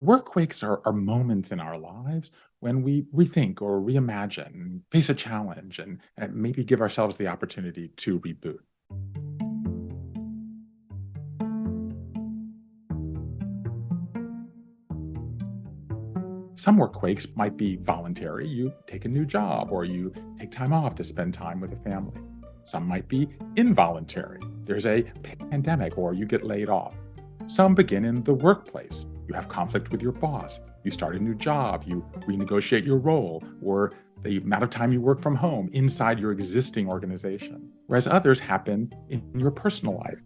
Workquakes are moments in our lives when we rethink or reimagine, face a challenge, and maybe give ourselves the opportunity to reboot. Some workquakes might be voluntary. You take a new job or you take time off to spend time with a family. Some might be involuntary. There's a pandemic or you get laid off. Some begin in the workplace. You have conflict with your boss. You start a new job. You renegotiate your role or the amount of time you work from home inside your existing organization. Whereas others happen in your personal life.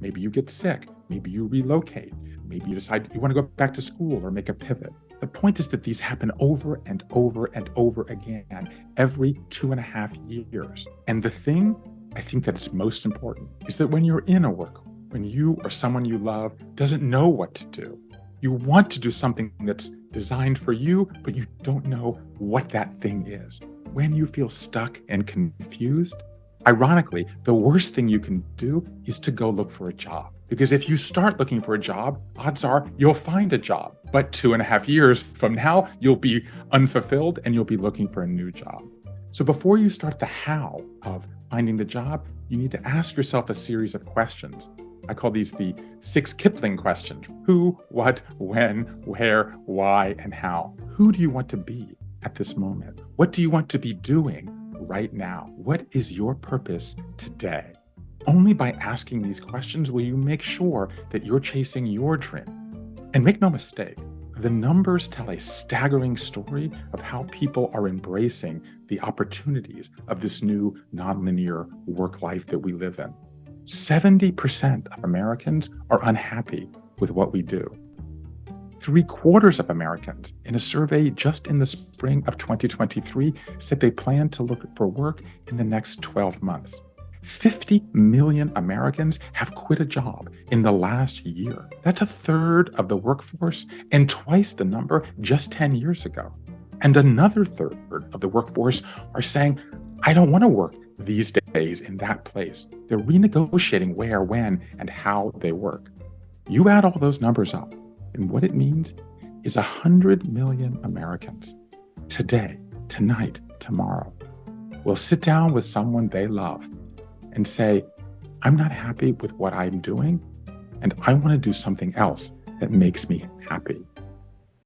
Maybe you get sick. Maybe you relocate. Maybe you decide you want to go back to school or make a pivot. The point is that these happen over and over and over again every 2.5 years. And the thing I think that is most important is that when you're in a work, when you or someone you love doesn't know what to do, you want to do something that's designed for you, but you don't know what that thing is. When you feel stuck and confused, ironically, the worst thing you can do is to go look for a job. Because if you start looking for a job, odds are you'll find a job. But 2.5 years from now, you'll be unfulfilled and you'll be looking for a new job. So before you start the how of finding the job, you need to ask yourself a series of questions. I call these the 6 Kipling questions. Who, what, when, where, why, and how. Who do you want to be at this moment? What do you want to be doing right now? What is your purpose today? Only by asking these questions will you make sure that you're chasing your dream. And make no mistake, the numbers tell a staggering story of how people are embracing the opportunities of this new nonlinear work life that we live in. 70% of Americans are unhappy with what we do. 3/4 of Americans in a survey just in the spring of 2023 said they plan to look for work in the next 12 months. 50 million Americans have quit a job in the last year. That's 1/3 of the workforce and twice the number just 10 years ago. And another 1/3 of the workforce are saying, I don't want to work these days in that place. They're renegotiating where, when, and how they work. You add all those numbers up, and what it means is 100 million Americans today, tonight, tomorrow will sit down with someone they love and say, I'm not happy with what I'm doing, and I want to do something else that makes me happy.